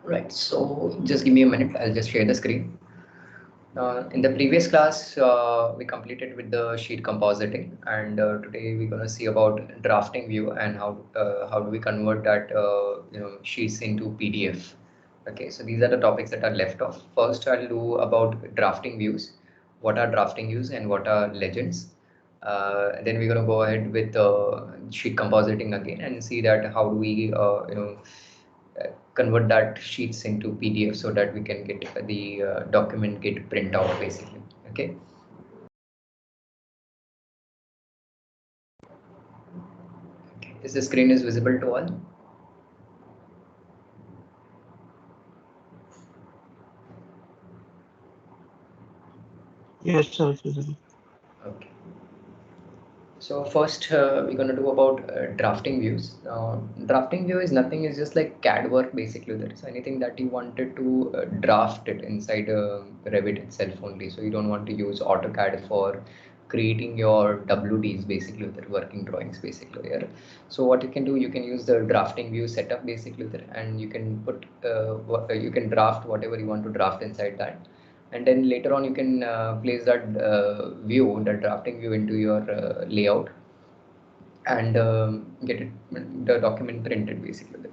Right, so just give me a minute, I'll just share the screen. In the previous class, we completed with the sheet compositing, and today we're going to see about drafting view and how do we convert that sheets into PDF. Okay, so these are the topics that are left off. First, I'll do about drafting views. What are drafting views and what are legends? Then we're going to go ahead with sheet compositing again and see that how do we convert that sheets into PDF so that we can get the document get print out basically. Okay. Is the screen is visible to all? Yes, sir, it's visible. Okay. So first we're going to do about drafting views. Drafting view is nothing, is just like CAD work basically. There is anything that you wanted to draft it inside Revit itself only. So you don't want to use AutoCAD for creating your WDs basically, the working drawings basically here. So what you can do, you can use the drafting view setup basically there, and you can put you can draft whatever you want to draft inside that, and then later on you can place that view, the drafting view, into your layout and get it, the document printed basically.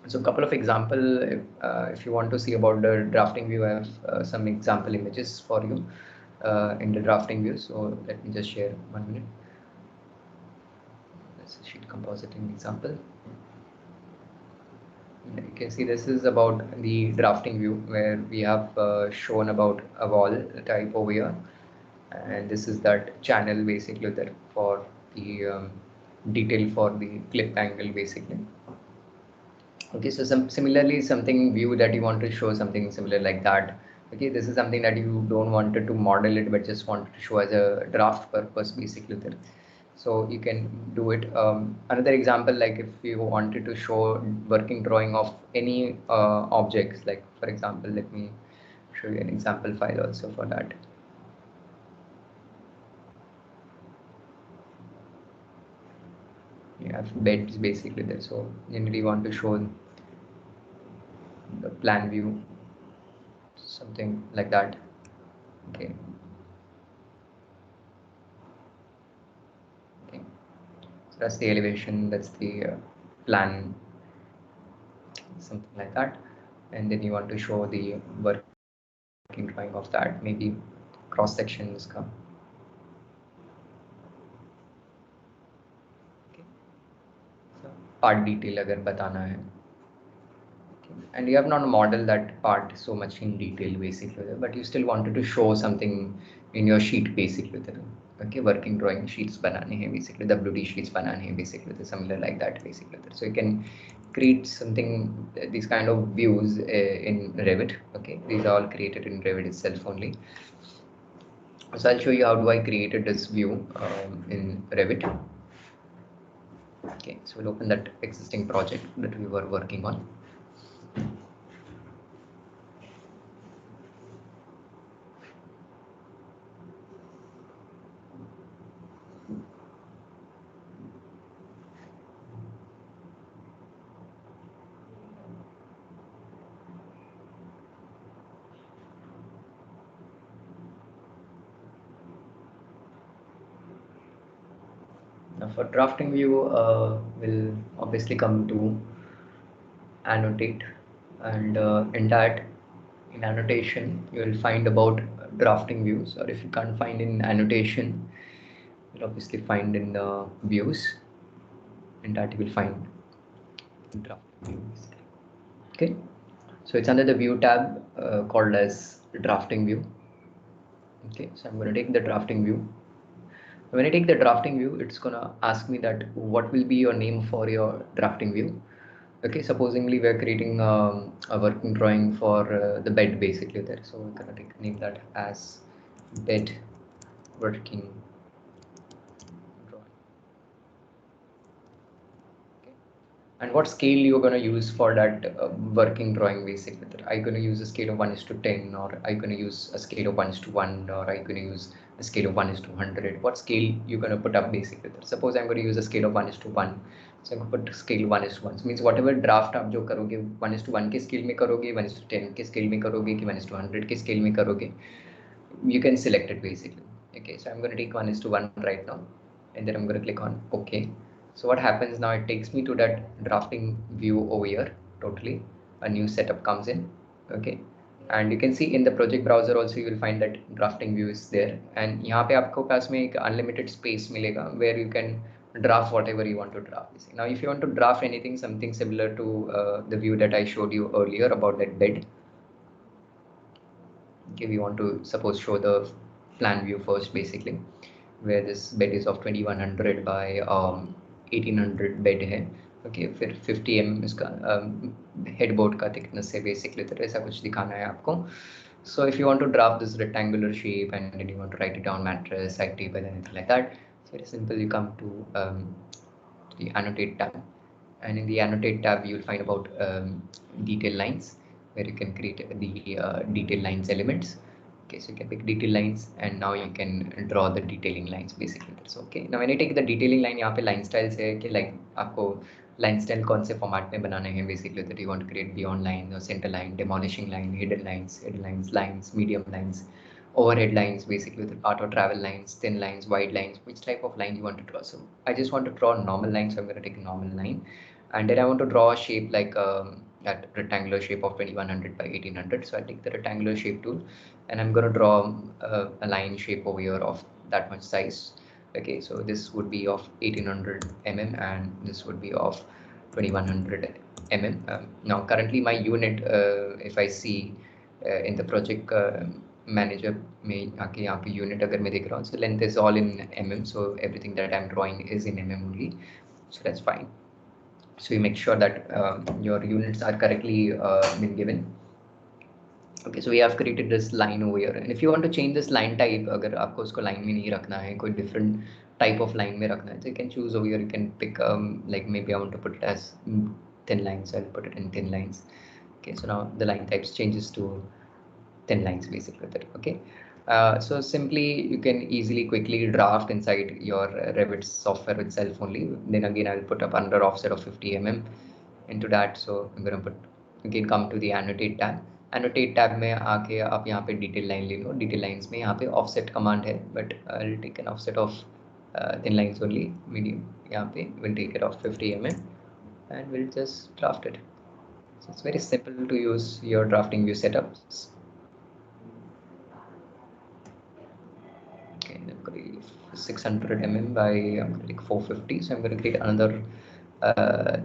So a couple of example, if you want to see about the drafting view, I have some example images for you in the drafting view. So let me just share 1 minute. This is sheet compositing example. You can see this is about the drafting view where we have shown about a wall type over here, and this is that channel basically there for the detail for the clip angle basically. Okay, so similarly something view that you want to show something similar like that. Okay, this is something that you don't wanted to model it but just wanted to show as a draft purpose basically there. So you can do it. Another example, like if you wanted to show working drawing of any objects, like for example, let me show you an example file also for that. You have beds basically there, so generally you want to show the plan view, something like that. Okay. Okay, so that's the elevation, that's the plan, something like that. And then you want to show the working drawing of that, maybe cross sections come. Okay, so part detail agar batana hai. And you have not modeled that part so much in detail basically, but you still wanted to show something in your sheet basically. Okay, working drawing sheets banane hain basically, WD sheets banane hain basically, similar like that basically. So you can create something, these kind of views in Revit. Okay, these are all created in Revit itself only. So I'll show you how do I created this view in Revit. Okay, so we'll open that existing project that we were working on. Now for drafting view, we'll obviously come to annotate, and in that, in annotation, you will find about drafting views, or if you can't find in annotation, you'll obviously find in the views, and that you will find drafting views. Okay, so it's under the view tab called as drafting view. Okay, so I'm going to take the drafting view. When I take the drafting view, it's gonna ask me that what will be your name for your drafting view. Okay, supposingly we're creating a working drawing for the bed basically there. So we're gonna name that as bed working drawing. Okay. And what scale you're gonna use for that working drawing basically? Are you gonna use a scale of 1:10, or are you gonna use a scale of 1:1, or are you gonna use a scale of 1 is to 100, what scale you're going to put up basically. Suppose I'm going to use a scale of 1 is to 1, so I'm going to put scale 1 is to 1. So means whatever draft आप जो करोगे 1 is to 1 के scale में करोगे, 1 is to 10 के scale में करोगे कि 1 is to 100 के scale में करोगे, you can select it basically. Okay, so I'm going to take 1 is to 1 right now, and then I'm going to click on OK. So what happens now, it takes me to that drafting view over here. Totally a new setup comes in. Okay, and you can see in the project browser also you will find that drafting view is there, and यहाँ पे आपको पास में एक unlimited space मिलेगा where you can draft whatever you want to draft. Now if you want to draft anything, something similar to the view that I showed you earlier about that bed. Okay, we want to suppose show the plan view first basically, where this bed is of 2100 by 1800 bed है. Okay, फिर 50 mm इसका headboard का thickness है basically, तो ऐसा कुछ दिखाना है आपको. So if you want to draft this rectangular shape and then you want to write it down mattress, side table, anything like that, it's very simple. You come to the annotate tab, and in the annotate tab you'll find about detail lines, where you can create the detail lines elements. Okay, so you can pick detail lines, and now you can draw the detailing lines basically. That's okay. Now when you take the detailing line, यहाँ पे line styles है कि like आपको line style कौन से format में बनाने हैं basically, that you want to create beyond line or center line, demolishing line, hidden lines, lines, medium lines, overhead lines basically, with part or travel lines, thin lines, wide lines, which type of line you want to draw. So I just want to draw a normal line, so I'm going to take a normal line, and then I want to draw a shape like that rectangular shape of 2100 by 1800. So I take the rectangular shape tool, and I'm going to draw a line shape over here of that much size. Okay, so this would be of 1800 mm and this would be of 2100 mm. Now currently my unit, if I see in the project manager में आके यहाँ पे unit अगर मैं देख रहा हूँ, so length is all in mm, so everything that I'm drawing is in mm only, so that's fine. So you make sure that your units are correctly been given. Okay, so we have created this line over here, and if you want to change this line type, अगर आपको उसको line में नहीं रखना है, कोई different type of line में रखना है, so you can choose over here. You can pick like maybe I want to put it as thin lines, so I'll put it in thin lines. Okay, so now the line types changes to thin lines basically. Okay, so simply you can easily quickly draft inside your Revit software itself only. Then again I'll put up under offset of 50 mm into that. So I'm going to put again, come to the annotate tab. Annotate tab में आके आप यहाँ पे detail line ले लो. Detail lines में यहाँ पे offset command है, but I'll take an offset of thin lines only, medium. यहाँ पे we'll take it off 50 mm and we'll just draft it. So it's very simple to use your drafting view setups. Okay, I'm going to 600 mm by I'm going to take 450. So I'm going to create another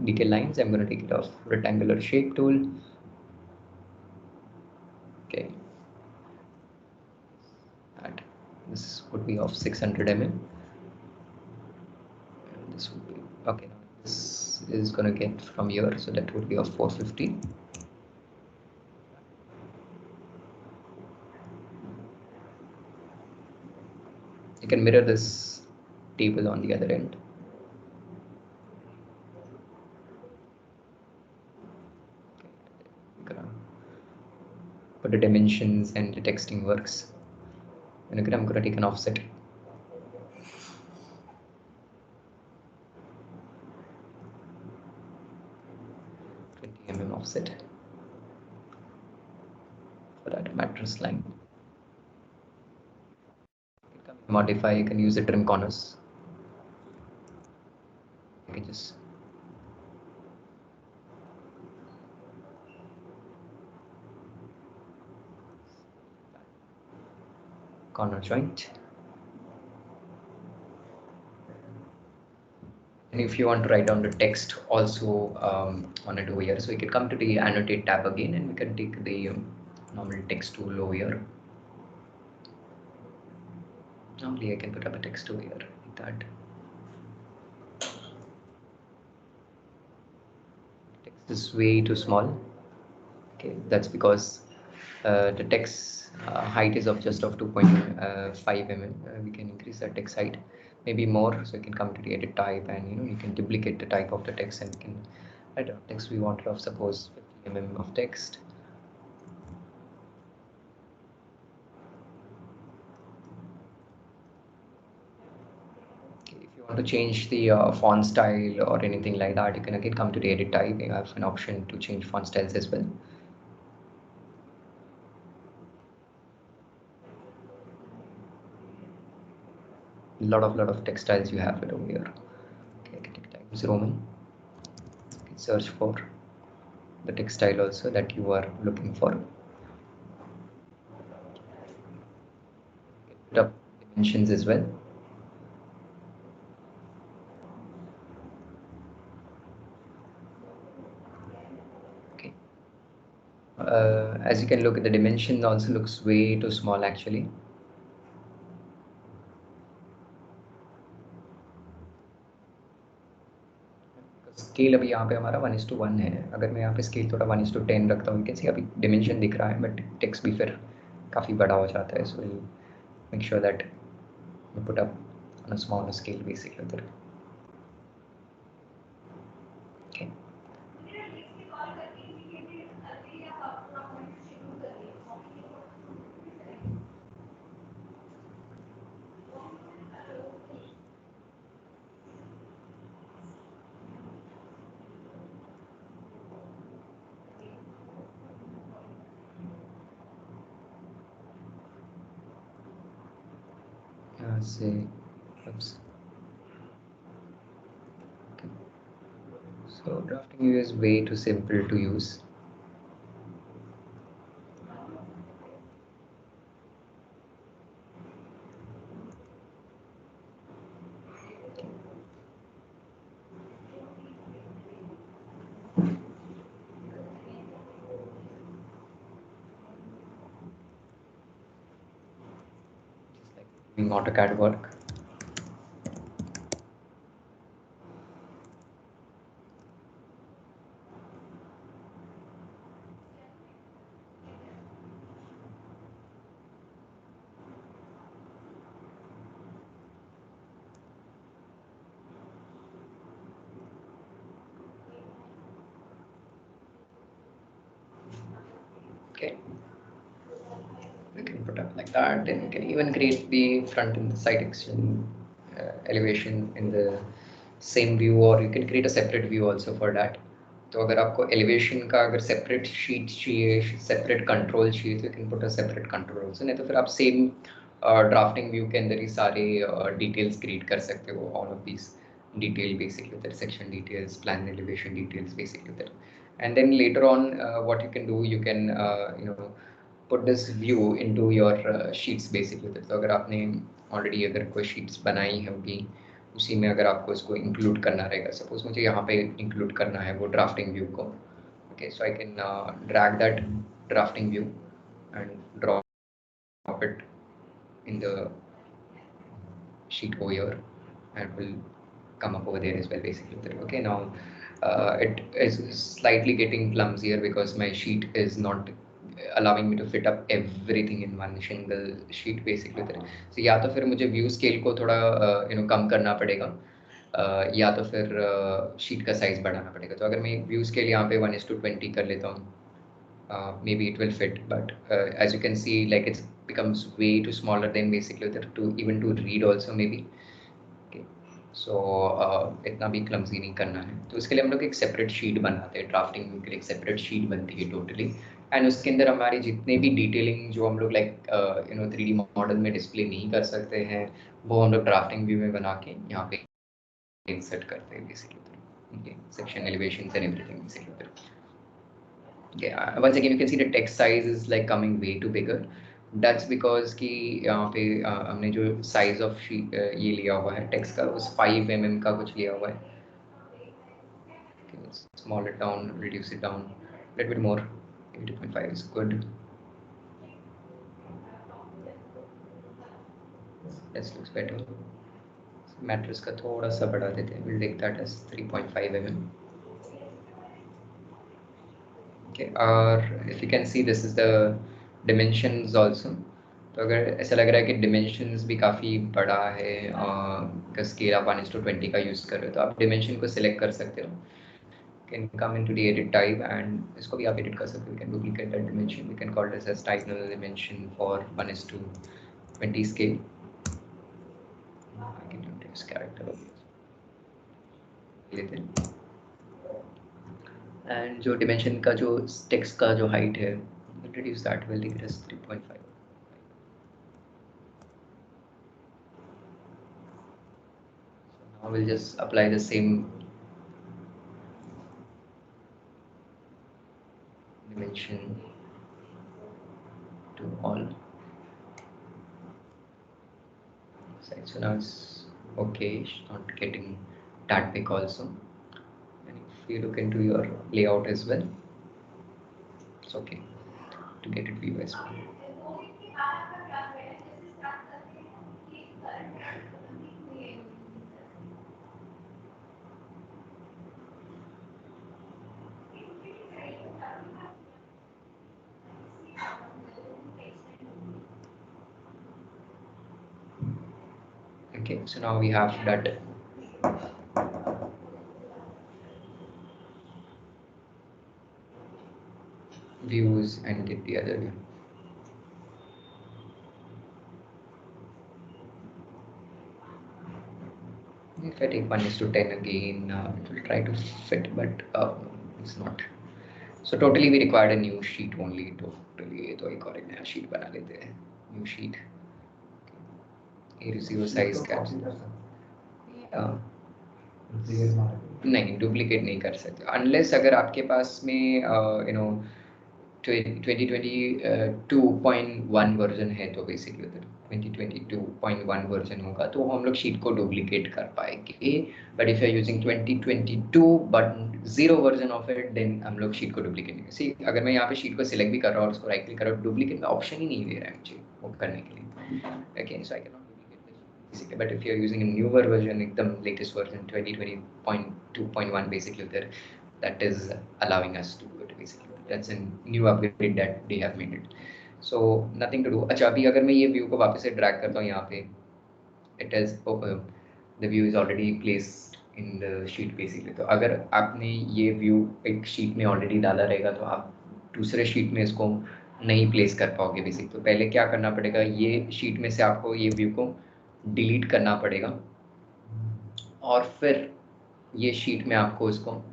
detail lines. I'm going to take it off rectangular shape tool. Okay, and this would be of 600 mm. And this would be okay. Now this is going to get from here, so that would be of 450. You can mirror this table on the other end. But the dimensions and the texting works. And again, I'm going to take an offset. 20 mm offset for that mattress line. You can modify, you can use the trim corners. You can just corner joint. And if you want to write down the text also on it over here, so you can come to the annotate tab again, and we can take the normal text tool over here. Normally I can put up a text over here like that. Text is way too small. Okay, that's because the text height is of just of 2.5 mm. We can increase that text height maybe more, so you can come to the edit type, and you can duplicate the type of the text, and you can write down text we wanted of suppose 50 mm of text. to change the font style or anything like that, you can again come to the edit type. You have an option to change font styles as well. Lot of textiles you have it over here. Okay, I can take Times Roman. You can search for the textile also that you are looking for. Put up dimensions as well. Okay. As you can look at the dimension also looks way too small actually. Scale अभी यहाँ पे हमारा 1:1 है. अगर मैं यहाँ पे scale थोड़ा 1:10 रखता हूँ, you can see अभी डिमेंशन दिख रहा है, बट टेक्स्ट भी फिर काफ़ी बड़ा हो जाता है. So we'll make sure that we put up on a smaller scale basically. Okay. Say, oops. Okay. So drafting view is way too simple to use. Doing AutoCAD work. Okay. You can put up like that. Then you can even create the front and the side extension elevation in the same view, or you can create a separate view also for that. तो अगर आपको elevation का अगर separate sheet चाहिए, separate control चाहिए, तो you can put a separate control also. नहीं तो फिर आप सेम ड्राफ्टिंग व्यू के अंदर ही सारे डिटेल्स क्रिएट कर सकते हो. All of these detail basically that section details, plan elevation details basically that. And then later on, what you can do, you can put this view into your sheets basically. तो अगर आपने already अगर कोई sheets बनाई होगी, उसी में अगर आपको इसको इंक्लूड करना रहेगा, सपोज मुझे यहाँ पे इंक्लूड करना है वो ड्राफ्टिंग व्यू को. Okay, so I can drag that drafting view and drop it in the sheet over here, and will come up over there as well basically. Okay, now it is slightly getting clumsier because my sheet is not allowing me to fit up everything in one single sheet basically. So या तो फिर मुझे view scale को थोड़ा कम करना पड़ेगा, या तो फिर शीट का साइज बढ़ाना पड़ेगा. तो अगर मैं व्यू स्केल यहाँ पे 1:20 कर लेता हूँ, maybe it will fit, but as you can see, like it becomes way too smaller than basically to even to read also maybe. Okay, so इतना भी clumsy नहीं करना है. तो इसके लिए हम लोग एक सेपरेट शीट बनाते हैं. ड्राफ्टिंग व्यू के लिए एक सेपरेट शीट बनती है टोटली, एंड उसके अंदर हमारी जितने भी डिटेलिंग जो हम लोग लाइक 3D मॉडल में डिस्प्ले नहीं कर सकते हैं, वो हम लोग ड्राफ्टिंग व्यू में बना के यहाँ पे इंसर्ट करते हैं basically. Okay, section elevations and everything basically. Okay, once again you can see the text size is like coming way too bigger. That's because कि यहाँ पे हमने जो size of ये लिया हुआ है text का, उस 5 mm का कुछ लिया हुआ है. Okay, let's small it down, reduce it down a little bit more. 2.5 is good. This looks better. Mattress का थोड़ा सा बढ़ा देते हैं. We'll take that as 3.5 mm. Okay, if you can see, this is the dimensions also. तो अगर ऐसा लग रहा है कि डिमेंशंस भी काफ़ी बड़ा है, का स्केल आप 1:20 का यूज़ कर रहे हो, तो आप डिमेंशन को सिलेक्ट कर सकते हो. Can come into the edit type and इसको भी आप एडिट कर सकते हो. Can duplicate that dimension. We can call this as diagonal dimension for 1:20 scale. I can use character. लेते हैं एंड जो डिमेंशन का जो टेक्स्ट का जो हाइट है reduce that will take it as 3.5. So now we'll just apply the same dimension to all sides. So now it's okay, it's not getting that big also. And if you look into your layout as well, it's okay to get it view as well. Okay, so now we have that views and get the other view. If I take 1:10 again, it will try to fit, but it's not. So totally we required a new sheet only. Totally तो एक और एक नया sheet बना लेते हैं. New sheet. receiver size caps. नहीं duplicate नहीं कर सकते अनलेस अगर आपके पास में यू नो 2022.1 वर्जन है तो बेसिकली उधर 2022.1 वर्जन होगा तो हम लोग शीट को डुप्लीकेट कर पाएंगे but if you are using 2022 but 0 version of it then हम लोग शीट को डुप्लीकेट नहीं सी अगर मैं यहाँ पे शीट को सिलेक्ट भी कर रहा हूँ और उसको राइट क्लिक कर रहा हूँ डुप्लीकेट का ऑप्शन ही नहीं दे रहा है मुझे वो करने के लिए again so I can basically but if you're using a newer version एकदम latest version 2020.2.1 basically there that is allowing us to do it basically that's a new upgrade that they have made it so nothing to do अच्छा अभी अगर मैं ये view को वापस से drag करता हूँ यहाँ पे it is the view is already placed in the sheet basically तो अगर आपने ये view एक sheet में already डाला रहेगा तो आप दूसरे sheet में इसको नहीं place कर पाओगे बेसिक तो पहले क्या करना पड़ेगा ये sheet में से आपको ये view को डिलीट करना पड़ेगा और फिर ये शीट में आपको इसको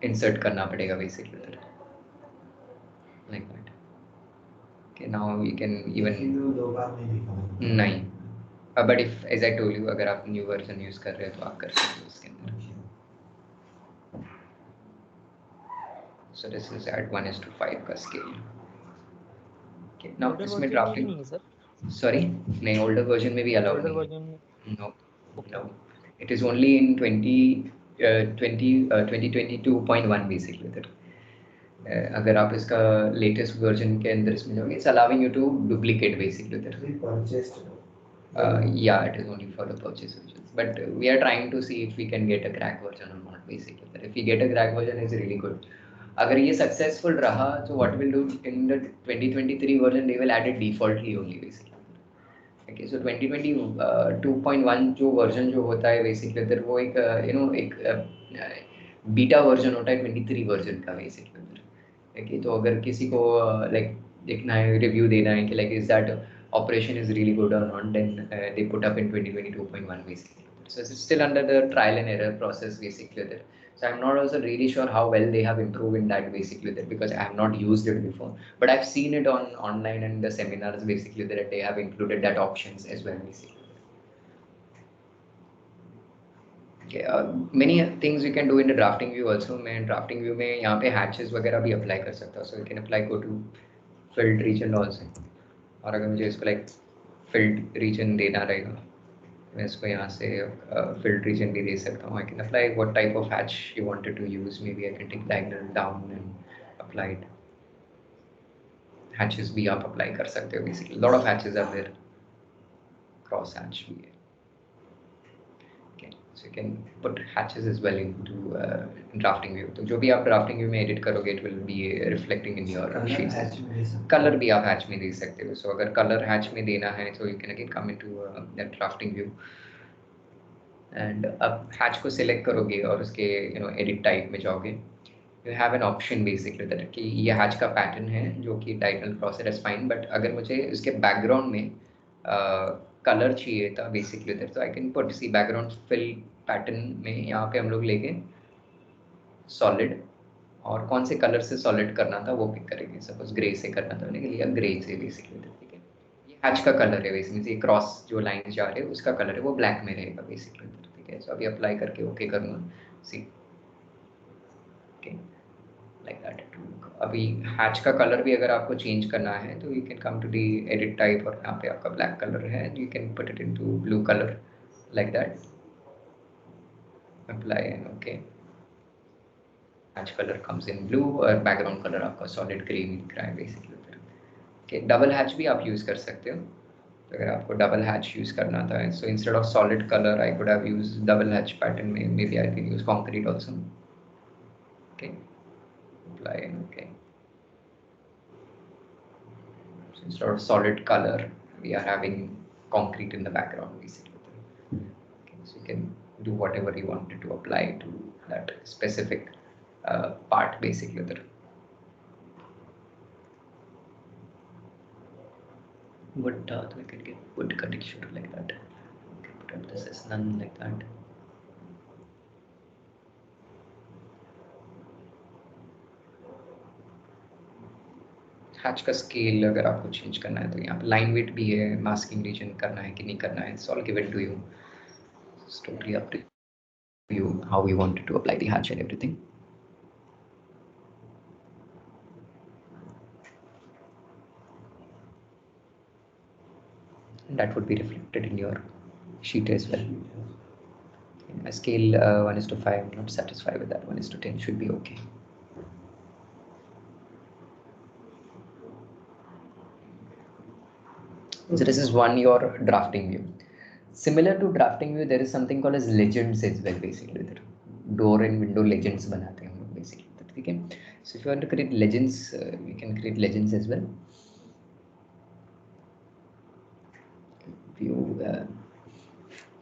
इंसर्ट करना पड़ेगा बेसिकली उधर like that okay now you can even नहीं but if as I told you अगर आप न्यू वर्जन यूज कर रहे हो तो आप कर सकते हो इसके अंदर सो दिस इज एट 1:5 का स्केल ओके नाउ इसमें ड्राफ्टिंग सॉरी नहीं ओल्डर वर्जन में भी अलाउड नहीं no no it is only in 2022.1 basically that अगर आप इसका लेटेस्ट वर्जन के अंदर इसमें जाओगे it's allowing you to duplicate basically that yeah it is only for the purchase versions but we are trying to see if we can get a crack version or not basically that if we get a crack version is really good अगर ये successful रहा तो what will do in the 2023 version they will add it defaultly only basically Okay, so 2022.1 जो version जो होता है basically अगर वो एक एक बीटा वर्जन होता है 23 वर्जन का बेसिकली ओके तो अगर किसी को लाइक देखना है रिव्यू देना है कि like is that operation is really good और not then they put up in 2022.1 basically so it's still under the trial and error process basically there so I'm not also really sure how well they have improved in that basically there because I have not used it before but I've seen it on online and the seminars basically that they have included that options as well basically okay, many things you can do in the drafting view also मैं drafting view में यहाँ पे hatches वगैरह भी apply कर सकता हूँ so you can apply go to filled region also और अगर मुझे इसको like filled region देना रहेगा मैं इसको यहाँ से filled region भी दे सकता हूँ I can apply what type of hatch you wanted to use maybe I can take diagonal down and apply it hatches भी आप apply कर सकते हो basically lot of hatches are there cross hatch भी है okay so you can put hatches as well into drafting view तो जो भी आप drafting view में edit करोगे it will be reflecting in your sheets color भी आप hatch में दे सकते हो so अगर color hatch में देना है so you can again come into that drafting view and अब हैच को सिलेक्ट करोगे और उसके एडिट टाइप में जाओगे you have an option basically that कि ये हैच का पैटर्न है जो कि diagonal cross is fine but अगर मुझे इसके बैकग्राउंड में कलर चाहिए था बेसिकली दैट तो I can put see background fill pattern में यहाँ पे हम लोग लेके सॉलिड, और कौन से कलर से सॉलिड करना था वो पिक करेंगे। सपोज ग्रे से करना था, मैंने लिया ग्रे से बेसिकली, ठीक है। ये हैच का कलर है बेसिकली, ये क्रॉस जो लाइन जा रहे हैं उसका कलर है, वो ब्लैक में रहेगा बेसिकली, ठीक है। सो अभी अप्लाई करके ओके करूँगा, सी ओके लाइक दैट। अभी हैच का कलर भी अगर आपको चेंज करना है तो you can come to the edit type, और यहाँ पे आपका ब्लैक कलर है, you can put it into blue colour like that, apply and okay. Hatch colour comes in blue और बैकग्राउंड कलर आपका सॉलिड ग्रीन दिख रहा है बेसिकली। ओके, डबल हैच भी आप यूज़ कर सकते हो। तो अगर आपको डबल हैच यूज़ करना था, so instead of solid colour I could have use double hatch pattern में, may be I can use concrete also. Okay, apply and okay. So instead of solid color, we are having concrete in the background basically. Okay, so you can do whatever you wanted to apply to that specific part basically there. Wood, we can get wood connection like that. Okay, put up this is none like that. Hatch का scale अगर आपको change करना है तो यहाँ पे line wait भी है, मास्किंग रीजन करना है कि नहीं करना है, it's all given to you, it's totally up to you how you wanted to apply the hatch and everything. And that would be reflected in your sheet as well. A scale 1:5, I'm not satisfied with that. 1:10 should be okay. So this is one your drafting view. Similar to drafting view, there is something called as legends as well basically. Door and window legends बनाते हैं हम लोग basically, ठीक है। So if you want to create legends, you can create legends as well. View,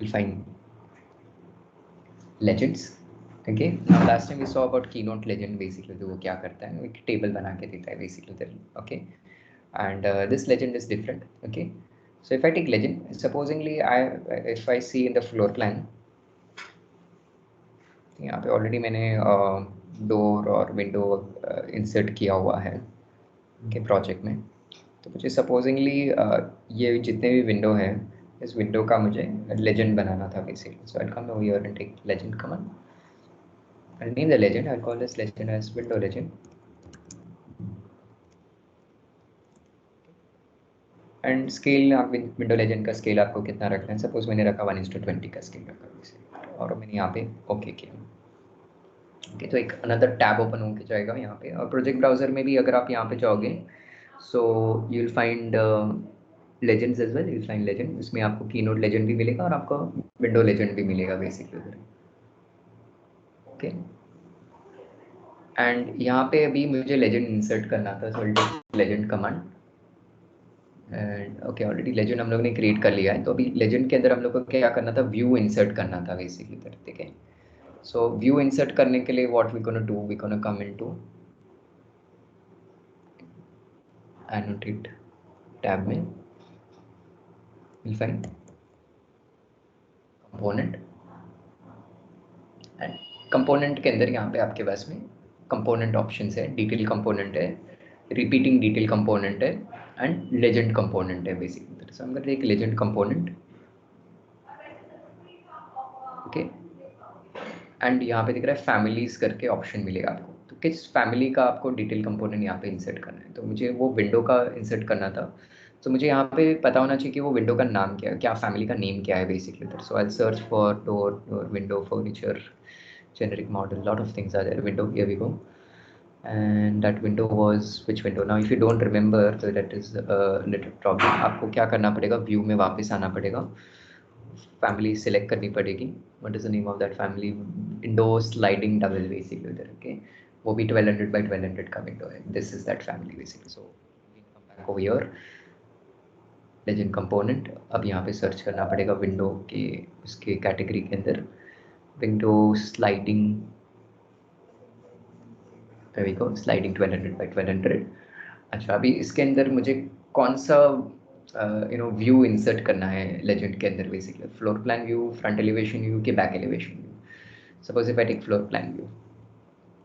we'll find legends. Okay, now last time we saw about keynote legend basically, तो वो क्या करता है, एक टेबल बना के देता है basically, okay, and this legend is different. Okay, so if I take legend, supposingly if I see in the floor plan, यहाँ पे ऑलरेडी मैंने डोर और विंडो इंसर्ट किया हुआ है के प्रोजेक्ट में। तो मुझे सपोजिंगली ये जितने भी विंडो हैं, इस विंडो का मुझे लेजेंड बनाना था basically. So I come over here and take legend command, I name the legend, I call this legend as window legend, and scale आप विंडो लेजेंड का स्केल आपको कितना रखना है, सपोज मैंने रखा 1:20 का स्केल रखा, और मैंने यहाँ पे ओके किया। ओके, तो एक अनदर टैब ओपन हो जाएगा यहाँ पे, और प्रोजेक्ट ब्राउजर में भी अगर आप यहाँ पे जाओगे, so you will find legends as well, you will find legend, इसमें आपको कीनोट लेजेंड भी मिलेगा और आपको विंडो लेजेंड भी मिलेगा बेसिकली उधर। ओके, एंड यहाँ पे अभी मुझे लेजेंड इंसर्ट करना था, so legend command, and okay already legend हम लोग ने क्रिएट कर लिया है। तो अभी लेजेंड के अंदर हम लोग को क्या करना था, व्यू इंसर्ट करना था बेसिकली, ठीक है। सो व्यू इंसर्ट करने के लिए what we gonna do, we gonna come into annotate tab में, we'll find component, and component के अंदर यहाँ पे आपके पास में कंपोनेंट ऑप्शंस है, डिटेल कंपोनेंट है, रिपीटिंग डिटेल कंपोनेंट है, एंड लेजेंड कंपोनेंट है बेसिकली। सो हम करते हैं एक लेजेंड कंपोनेंट, ओके, एंड यहाँ पे दिख रहा है फैमिलीज करके ऑप्शन मिलेगा आपको, तो किस फैमिली का आपको डिटेल कंपोनेंट यहाँ पे इंसर्ट करना है। तो मुझे वो विंडो का इंसर्ट करना था, तो मुझे यहाँ पे पता होना चाहिए कि वो विंडो का नाम क्या है, क्या फैमिली का नेम क्या है basically. So I search for door, window, furniture, generic model, lot of things are there. Window, here we go, and that window was which window? Now if you don't remember, so that is a little problem. आपको क्या करना पड़ेगा, view में वापस आना पड़ेगा, family select करनी पड़ेगी। What is the name of that family, window sliding double basically उधर, ओके, वो भी 1200 बाय 1200 का विंडो है, this is that family basically. So come back over here, legend component, अब यहाँ पे सर्च करना पड़ेगा विंडो के उसके कैटेगरी के अंदर, window sliding, there we go, sliding 1200 by 1200। अच्छा, अभी इसके अंदर मुझे कौन सा व्यू इंसर्ट करना है लेजेंड के अंदर basically floor plan view front elevation view के back elevation view suppose if I take floor plan view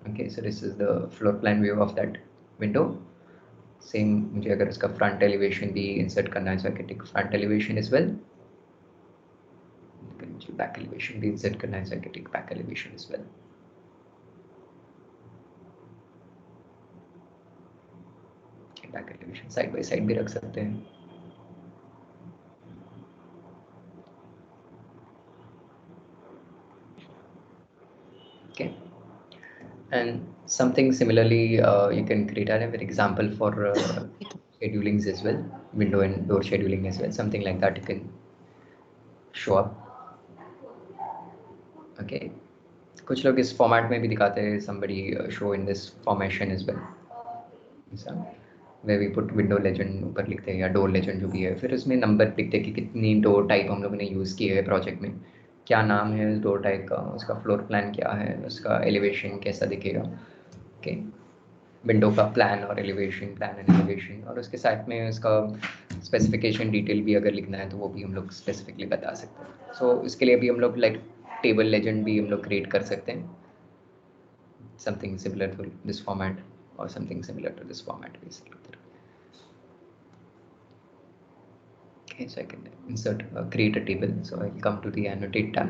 okay so this is the floor plan view of that window same मुझे अगर उसका front elevation भी insert करना है so I can take front elevation as well मुझे back elevation भी insert करना है so I can take back elevation as well back elevation side by side भी रख सकते हैं okay and something similarly you can create an example for schedulings as well window and door scheduling as well something like that you can show up okay कुछ लोग इस format में भी दिखाते हैं somebody show in this formation as well where we put window legend ऊपर लिखते हैं या door legend जो भी है फिर उसमें नंबर लिखते हैं कि कितनी डोर टाइप हम लोगों ने यूज़ किए है प्रोजेक्ट में क्या नाम है उस डोर टाइप का उसका फ्लोर प्लान क्या है उसका एलिवेशन कैसा दिखेगा ओके विंडो का प्लान और एलिवेशन प्लान एंड एलिवेशन और उसके साथ में उसका स्पेसिफिकेशन डिटेल भी अगर लिखना है तो वो भी हम लोग स्पेसिफिकली बता सकते हैं सो इसके लिए भी हम लोग लाइक टेबल लेजेंड भी हम लोग क्रिएट कर सकते हैं something similar to this format or something similar to this format basically okay so I can insert create a table so I'll come to the annotate tab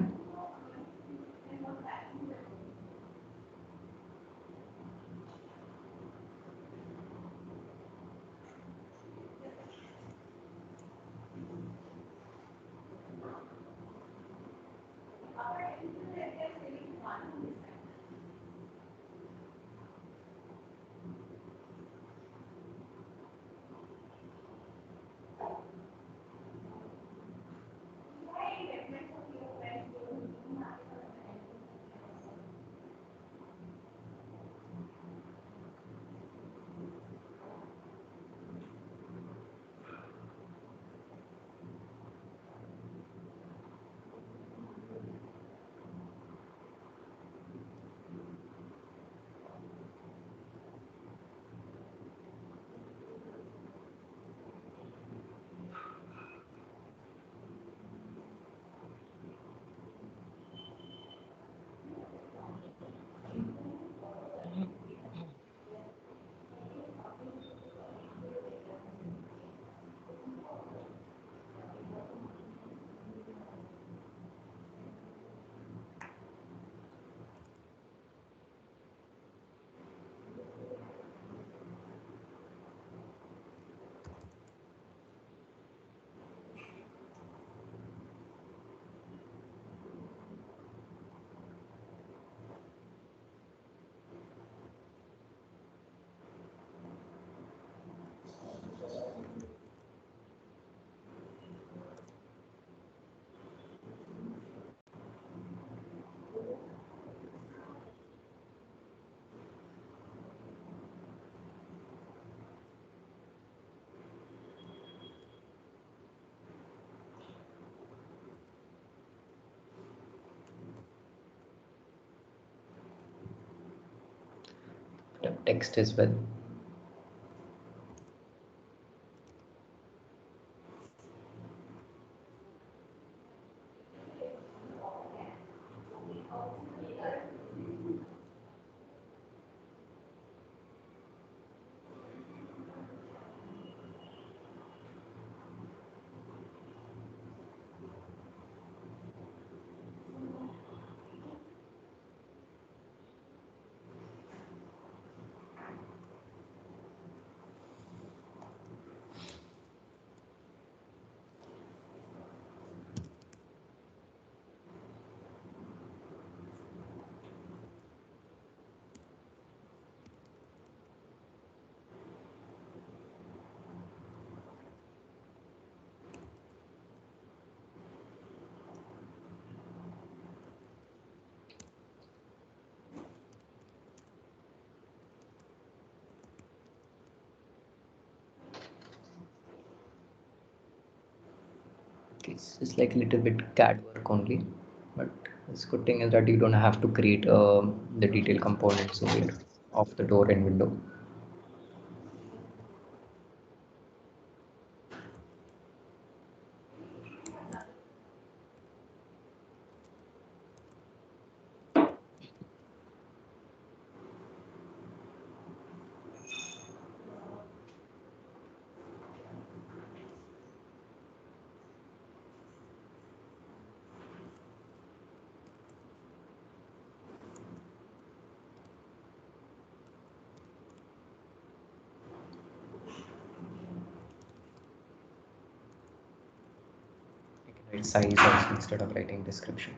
text as well it's like a little bit CAD work only but the good thing is that you don't have to create the detail components over here of the door and window font size also instead of writing description.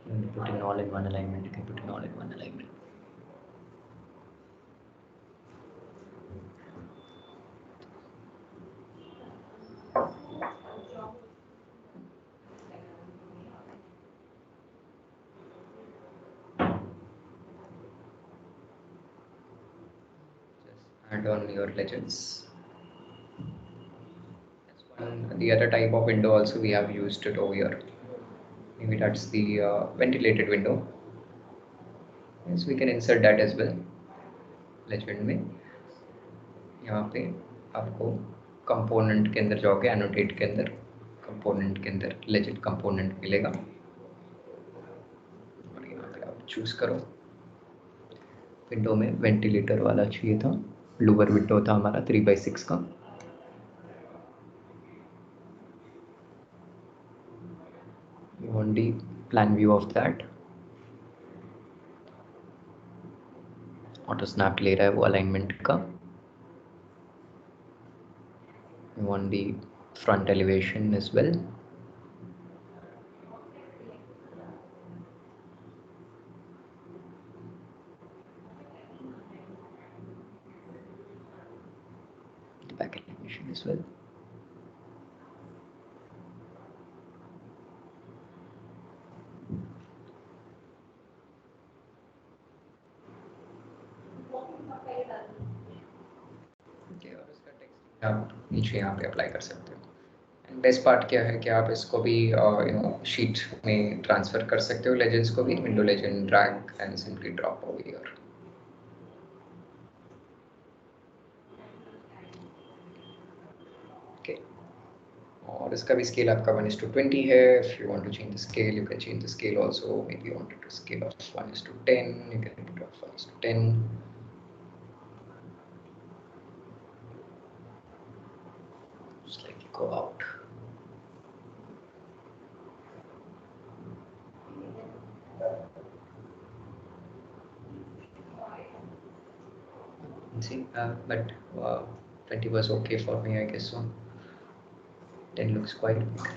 You can put in all in one alignment. You can put in all in one alignment. Just add on your legends. The other type of window also we have used it over here. Maybe that's the ventilated window. Yes, we can insert that as well. Legend में यहाँ पे आपको component के अंदर जाओगे, annotate के अंदर component के अंदर लेजेंड कंपोनेंट मिलेगा और यहाँ पे आप चूज करो। विंडो में वेंटिलेटर वाला चाहिए था, लोअर विंडो था हमारा 3/6 का। You want the plan view of that. Auto snap ले रहा है वो अलाइनमेंट का। You want the front elevation as well. The back elevation as well. और इसका टेक्स्ट आप नीचे यहाँ पे अप्लाई कर सकते हो। एंड बेस्ट पार्ट क्या है कि आप इसको भी शीट में ट्रांसफर कर सकते हो, लेजेंड्स को भी। Window legend drag and simply drop over here. Okay, और इसका भी स्केल आपका 1:20 है। If you want to change the scale you can change the scale also. Maybe you wanted to scale of 1:10, you can put off 1:10. Slightly go out. See, but 20 was okay for me, I guess so. 10 looks quite big.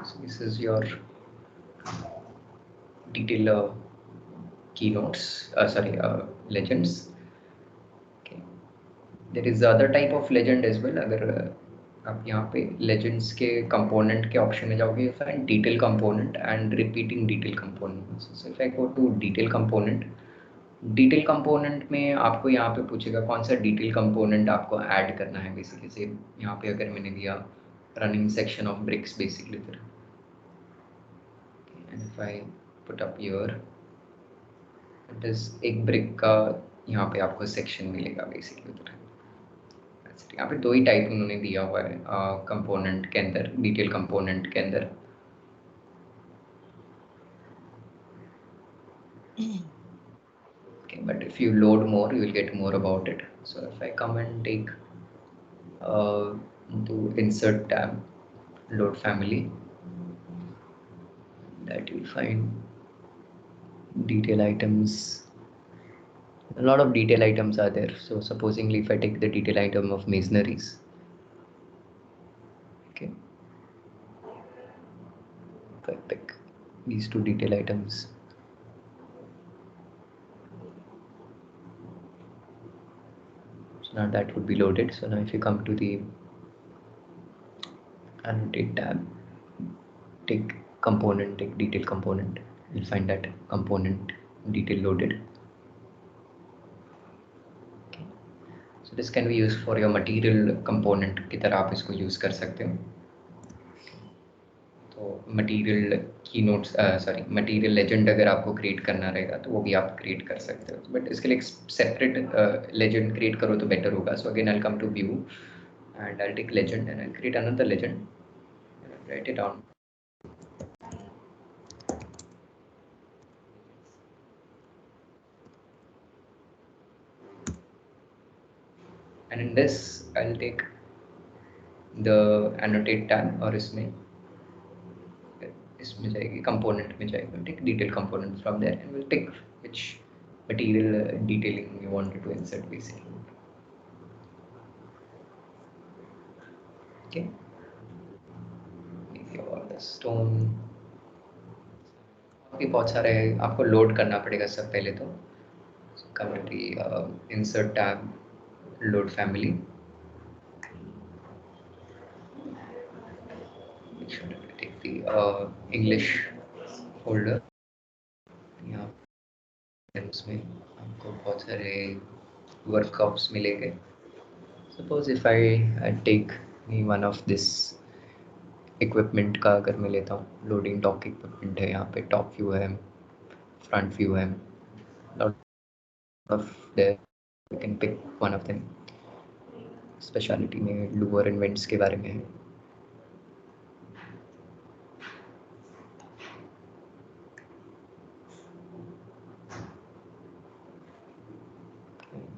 So this is your detail keynotes, legends. Okay, there is other type of legend as well. अगर आप यहाँ पे legends के component के option में जाओगे, you find detail component and repeating detail component. So if I go to detail component में आपको यहाँ पे पूछेगा कौन सा detail component आपको add करना है basically। से यहाँ पे अगर मैंने दिया running section of bricks basically, and if I put up here. It is एक brick का यहाँ पे आपको section मिलेगा basically उधर. यहाँ पे दो ही टाइप उन्होंने दिया हुआ है कंपोनेंट के अंदर, डिटेल कंपोनेंट के अंदर. Okay, but if you load more, you will get more about it. So if I come and take into insert tab, load family, that you will find detail items. A lot of detail items are there. So supposingly if I take the detail item of masonries, okay, if I pick these two detail items, so now that would be loaded. So now if you come to the annotate tab, take component, take detail component, you'll find that component detail loaded. Okay. So this can be used for your material component की तरह आप इसको use कर सकते हो. तो material की notes sorry material legend अगर आपको क्रिएट करना रहेगा तो वो भी आप क्रिएट कर सकते हो, बट इसके लिए एक सेपरेट लेजेंड क्रिएट करो तो बेटर होगा. So again I will come to view and I will take legend and I will create another legend, right it down. And in this I will take the annotate tab और इसमें जाएगी component में जाएगी, take detail component from there and will take which material detailing you wanted to insert basically. Okay, और the stone भी बहुत सारे आपको लोड करना पड़ेगा सब पहले तो. come to the insert tab, load family. Make sure that we take the English folder. यहाँ उसमें आपको बहुत सारे वर्कआउट्स मिलेंगे. Suppose if I take one of this equipment का अगर मैं लेता हूँ, loading dock equipment है, यहाँ पे top view है, front view है, lot of there you can pick one of them. Speciality में लूअर इन्वेंट्स के बारे में है.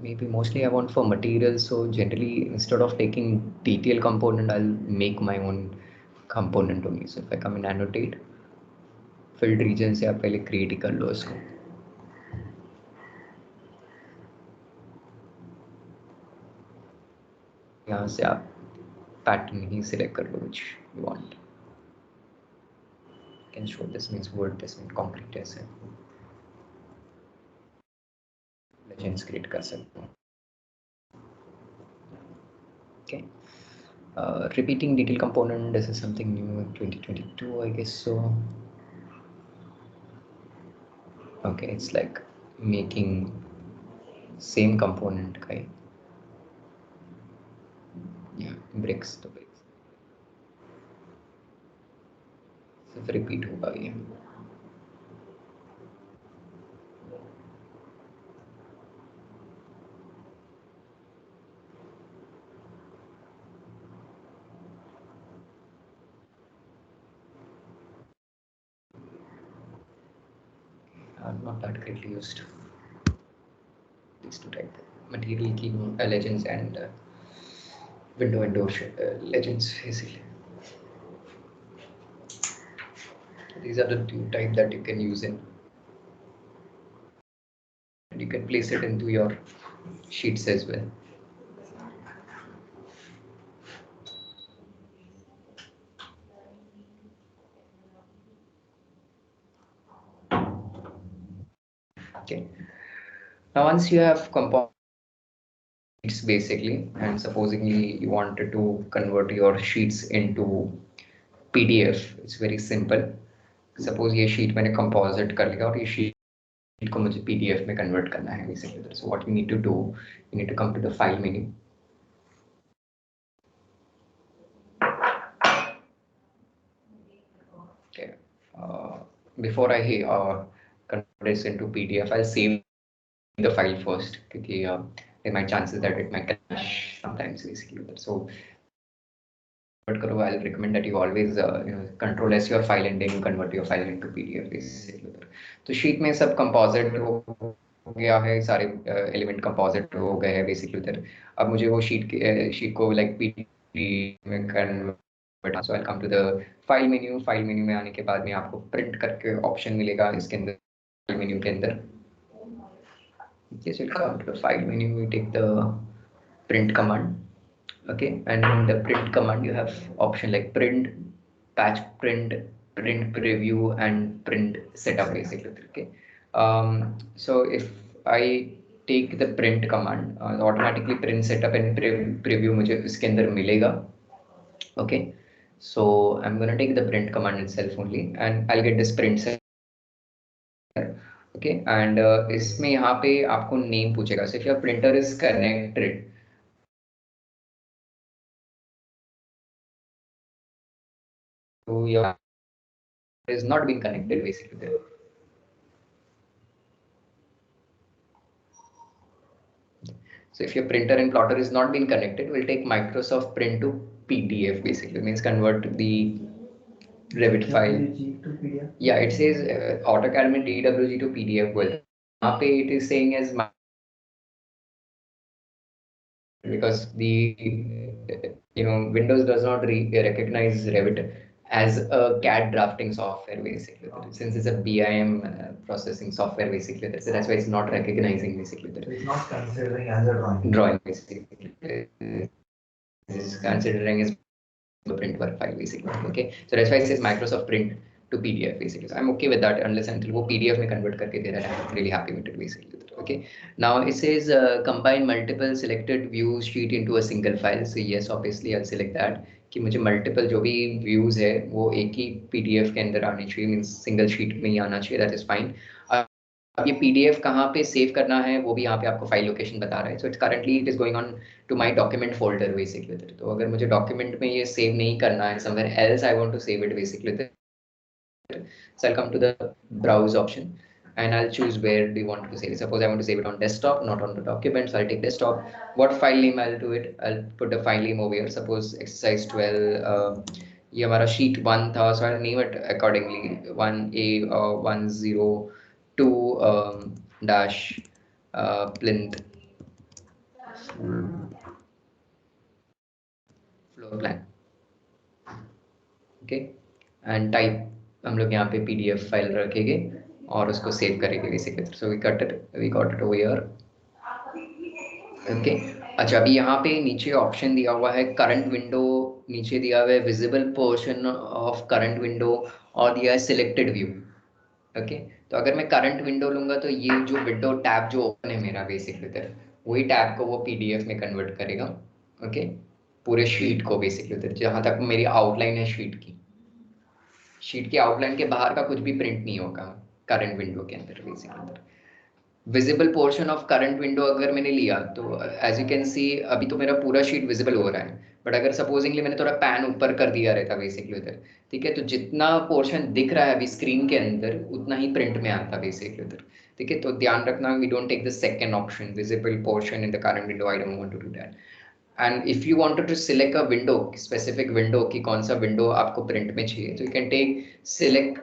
Maybe mostly I want for materials, so generally instead of taking detail component I'll make my own component only. So if I come and annotate, filled region से आप पहले create ही कर लो इसको. यहाँ से आप pattern ही select कर लो which you want. Can show this means word, this means concrete ऐसे legends create कर सकते हो. Okay. Repeating detail component, this is something new in 2022, I guess so. Okay, it's like making same component kind. Yeah, bricks to bricks. सिर्फ repeat होगा ये. Are not that greatly used. These two type material key legends and window and door legends basically. These are the two type that you can use in, and you can place it into your sheets as well. Okay. Now once you have components basically, and supposingly you wanted to convert your sheets into PDF, it's very simple. Suppose ये sheet मैंने composite कर लिया और ये sheet को मुझे PDF में convert करना है basically. So what you need to do, you need to come to the file menu. Okay. before I convert this into PDF, I'll save the file first, क्योंकि there might chances that it might crash sometimes basically. So convert करो, I'll recommend that you always control as your file and then you convert your file into PDF basically. तो sheet में सब composite हो गया है, सारे element composite हो गए हैं बेसिकली उधर. अब मुझे वो शीट को लाइक पीडीएफ में convert. So I come to the file menu में आने के बाद में आपको प्रिंट करके ऑप्शन मिलेगा इसके अंदर, फाइल मेन्यू के अंदर. So come to the file menu, we take the print command. Okay, and in the print command you have option like print, patch print, print preview and print setup basically. Okay, so if I take the print command, automatically print setup and preview मुझे इसके अंदर मिलेगा. Okay, so I'm gonna take the print command itself only and I'll get this print setup. Okay, and इसमें यहाँ पे आपको name पूछेगा. So if your printer is connected, so your is not being connected basically there. So if your printer and plotter is not being connected, we'll take Microsoft Print to PDF basically, means convert the Revit file. To PDF? Yeah, it says AutoCAD में DWG to PDF. Well, यहाँ पे it is saying as because the Windows does not recognize Revit as a CAD drafting software basically. Since it's a BIM processing software basically, that's why it's not recognizing basically. It's not considering as a drawing basically. It's considering as a print work file basically. Okay, so that's why it says Microsoft Print to PDF basically. So I'm okay with that unless until वो PDF में convert करके दे रहा है. I'm really happy with it basically. Okay, now it says combine multiple selected views sheet into a single file. So yes, obviously I'll select that कि मुझे multiple जो भी views है वो एक ही PDF के अंदर आने चाहिए, means single sheet में ही आना चाहिए. That is fine. अब ये PDF कहाँ पे सेव करना है वो भी यहाँ पे आपको फाइल लोकेशन बता रहा है. So it's currently it is going on to my document folder basically. तो अगर मुझे डॉक्यूमेंट में ये सेव नहीं करना है, somewhere else I want to save it basically, so I'll come to the browse option and I'll choose where do you want to save it. Suppose I want to save it on desktop, not on the document, so I'll take desktop. What file name I'll do it, I'll put the file name over here. Suppose exercise 12, ये हमारा sheet 1 था, so I'll name it accordingly. 1A 102 dash plinth floor plan. Okay, and type हम लोग यहाँ पे PDF file रखेंगे और उसको सेव करेंगे basically. So we got it over here. Okay, अच्छा अभी यहाँ पे नीचे ऑप्शन दिया हुआ है करंट विंडो, नीचे दिया हुआ है visible portion of current window और दिया है सिलेक्टेड व्यू. ओके, तो अगर मैं करंट विंडो लूंगा तो ये जो विंडो टैब जो ओपन है मेरा बेसिकली वही टैब को वो PDF में कन्वर्ट करेगा. ओके, पूरे शीट को बेसिकली जहां तक मेरी आउटलाइन है शीट की आउटलाइन के बाहर का कुछ भी प्रिंट नहीं होगा करंट विंडो के अंदर basically. Visible portion of current window अगर मैंने लिया तो एज यू कैन सी अभी तो मेरा पूरा शीट विजिबल हो रहा है, बट अगर सपोजिंगली मैंने थोड़ा पैन ऊपर कर दिया रहता बेसिकली उधर, ठीक है, तो जितना पोर्शन दिख रहा है अभी स्क्रीन के अंदर उतना ही प्रिंट में आता बेसिकली उधर. ठीक है, तो ध्यान रखना, we don't take the second option visible portion in the current window. I don't want to do that. And if you wanted to select a window, specific window की कौन सा विंडो आपको प्रिंट में चाहिए, तो you can take select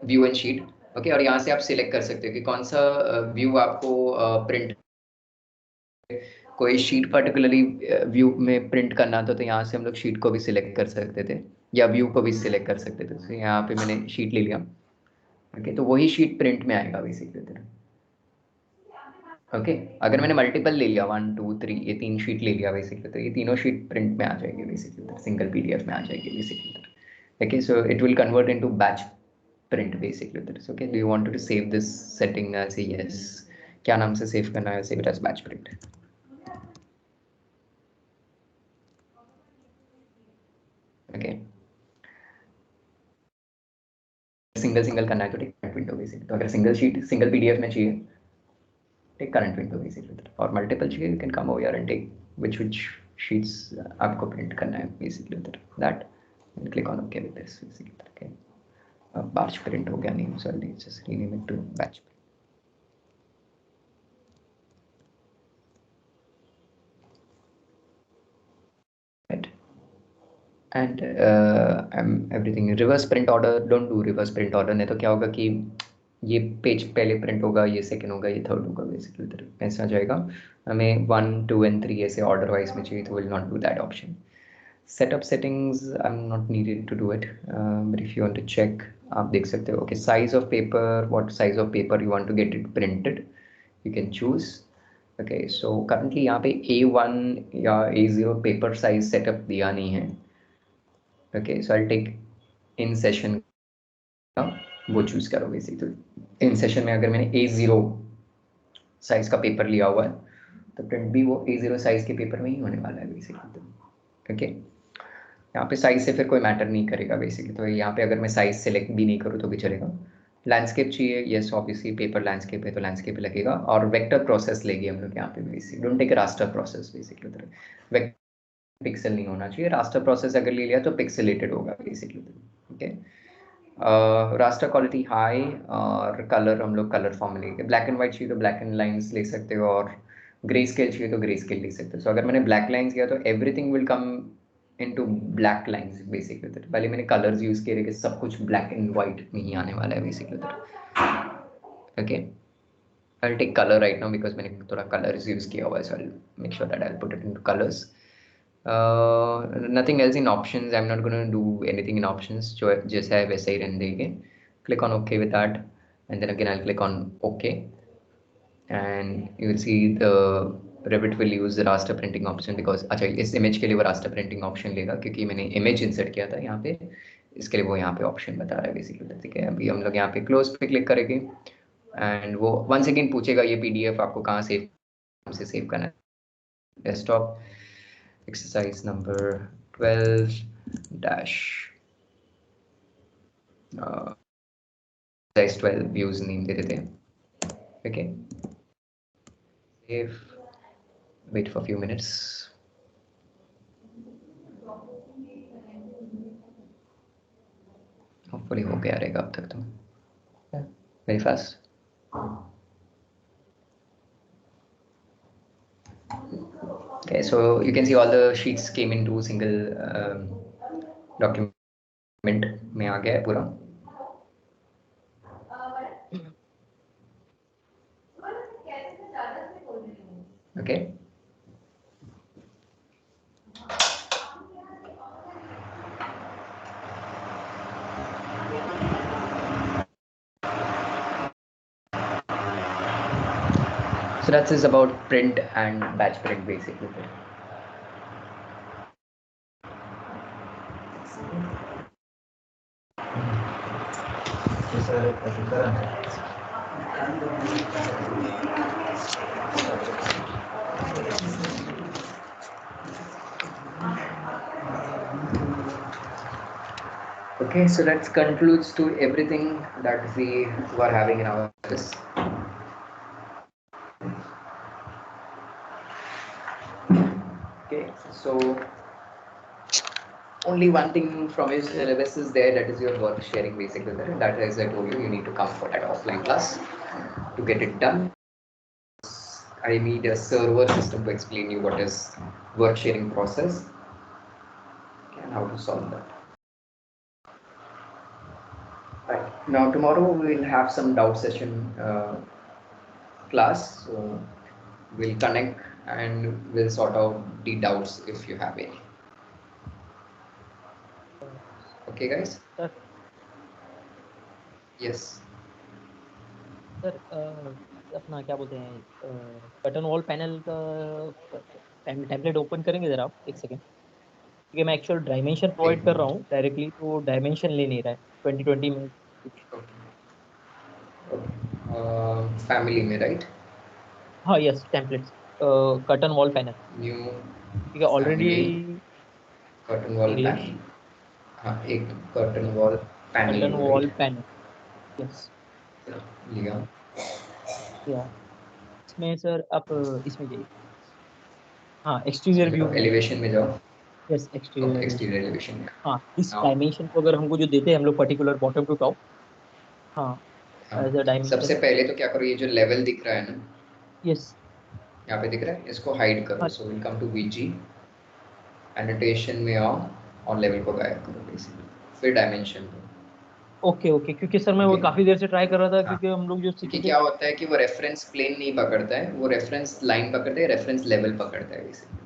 view and sheet. Okay, और यहाँ से आप सिलेक्ट कर सकते हो कि कौन सा व्यू आपको प्रिंट, कोई शीट पर्टिकुलरली व्यू में प्रिंट करना था तो यहाँ से हम लोग शीट को भी सिलेक्ट कर सकते थे या व्यू को भी सिलेक्ट कर सकते थे. तो यहाँ पे मैंने शीट ले लिया. ओके, तो वही शीट प्रिंट में आएगा बेसिकली. ओके, अगर मैंने मल्टीपल ले लिया 1 2 3 ये 3 शीट ले लिया बेसिकली, तो ये तीनों शीट प्रिंट में आ जाएगी बेसिकली, सिंगल PDF में आ जाएगी basically. Okay, so it will convert into batch print basically. Okay, do you want to save this setting as a yes? क्या नाम से सेव करना है? Save it as batch print. Okay, single करना है तो टेक करंट विंडो बेसिकली. तो अगर सिंगल शीट सिंगल PDF में चाहिए टेक करंट विंडो बेसिकली, और मल्टीपल चाहिए you can come over here and take which sheets आपको प्रिंट करना है basically. That click on okay with this basically. Okay, batch print हो गया name, so I'll just rename it to batch print. Right. And everything reverse print order, don't do reverse print order, नहीं तो क्या होगा कि ये page पहले print होगा, ये सेकंड होगा, ये थर्ड होगा, बेसिकली उधर ऐसा जाएगा. हमें 1 2 and 3 ऐसे ऑर्डर वाइज में चाहिए, तो will not do that option. Setup settings I am not needed to do it, but if you want to check, आप देख सकते हो. Okay, size of paper, what size of paper you want to get it printed, you can choose. Okay, so currently यहाँ पे A1 या A0 paper size setup दिया नहीं है. Okay, so I'll take in session का वो choose करो basically. तो इन सेशन में अगर मैंने A0 साइज का पेपर लिया हुआ है, तो प्रिंट भी वो A0 साइज के पेपर में ही होने वाला है बेसिकली. तो ओके, यहाँ पे साइज से फिर कोई मैटर नहीं करेगा बेसिकली. तो यहाँ पे अगर मैं साइज सेलेक्ट भी नहीं करूँ तो भी चलेगा. लैंडस्केप चाहिए, यस ऑब्वियसली पेपर लैंडस्केप है तो लैंडस्केप लगेगा. और वेक्टर प्रोसेस लेगी हम लोग यहाँ पे basically. Don't take raster process basically. उधर वेक्टर पिक्सल नहीं होना चाहिए. रास्टर प्रोसेस अगर ले लिया तो पिक्सेलेटेड होगा basically. Okay, raster quality high, और कलर हम लोग कलर फॉर्म लेंगे. ब्लैक एंड व्हाइट चाहिए तो ब्लैक एंड लाइंस ले सकते हो, और ग्रे स्केल चाहिए तो ग्रे स्केल ले सकते हो. सो अगर मैंने ब्लैक लाइंस किया तो everything will come into black lines basically. पहले मैंने कलर्स यूज किए कि सब कुछ ब्लैक एंड व्हाइट में ही आने वाला है basically. Okay, I'll take color right now because मैंने थोड़ा colors use किया हुआ है, so I'll make sure that I'll put it into colors. Nothing else in options. I'm not going to do anything in options. जो जैसा है वैसे ही रहने देंगे. Click on OK with that, and then again I'll click on OK, and you will see the Revit will use the raster printing option because अच्छा इस image के लिए वो raster printing option लेगा क्योंकि मैंने image insert किया था यहाँ पे. इसके लिए वो यहाँ पे option बता रहा है बेसिकली. ठीक है, अभी हम लोग यहाँ पे close पे click करेंगे, एंड वो वंस अगेन पूछेगा ये पीडीएफ आपको कहाँ सेव करना है. Desktop, exercise number 12 dash exercise 12 views name दे देते हैं. Okay, save, wait for few minutes. Hopefully हो गया रहेगा अब तक तो. Very fast. Okay, so you can see all the sheets came into single document में आ गया है पूरा. Okay. So that is about print and batch print basically. Okay, so that concludes to everything that we were having in our office. Okay, so only one thing from his syllabus is there, that is your work sharing basically there. That, as I told you, you need to come for that offline class to get it done. I need a server system to explain you what is work sharing process and how to solve that. Right, now tomorrow we will have some doubt session class, so we'll connect and we'll sort out the doubts if you have any. Okay guys? Sir. Yes. Sir अपना क्या बोलते हैं button wall panel का template open करेंगे जरा आप एक second, क्योंकि मैं एक्चुअल डायमेंशन प्रोवाइड कर रहा हूँ डायरेक्टली, तो डायमेंशन ले नहीं रहा है 2020 में कुछ. फैमिली में राइट? हाँ yes, templates curtain wall panel. New ठीक है, already curtain wall English panel. हाँ, एक curtain wall panel curtain wall panel. Yes लिया. या इसमें सर आप इसमें जाइए. हाँ, एक्सटीरियर व्यू में एलिवेशन में जाओ. Yes exterior exterior elevation. हाँ, इस हाँ डायमेंशन को अगर हमको जो देते हैं हम लोग पर्टिकुलर बॉटम टू टॉप, हाँ हाँ। एज अ सबसे डायमेंशन। पहले तो क्या करो, ये जो लेवल दिख रहा है ना, यस यहाँ पे दिख रहा है, इसको हाइड करो। हाँ so will come to VG, annotation में आओ और लेवल को गायब करो बेसिकली, फिर डायमेंशन को। ओके ओके, क्योंकि सर मैं वो ओके। काफी देर से ट्राई कर रहा था हाँ, क्योंकि हम लोग जो क्योंकि सीखे थे। क्या होता है कि वो रेफरेंस प्लेन नहीं पकड़ता है, वो रेफरेंस लाइन पकड़ता है, रेफरेंस लेवल पकड़ता है basically.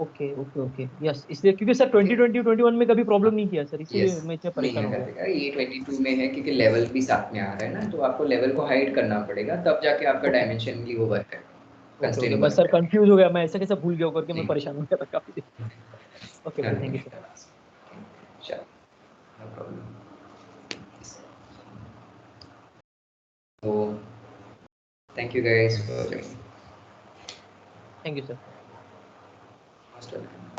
Okay okay okay yes, इसलिए क्योंकि सर ओके। 2020 21 में कभी प्रॉब्लम हाँ नहीं किया सर, यस, इसीलिए मैं इतना नहीं परेशान है हो गया। करते, ये 22 में है क्योंकि लेवल भी साथ में आ रहा है ना, तो आपको लेवल को हाइड करना पड़ेगा, तब जाके आपका ओके डायमेंशनली वो वर्क है, ओके ओके, कंस्ट्रेन बस वर्क सर है। कंफ्यूज हो गया, मैं ऐसा कैसे भूल गया करके मैं नहीं परेशान हो गया था काफी देर। ओके भाई, थैंक यू सर। चलो, नो प्रॉब्लम। तो thank you guys for thank you sir. Joining.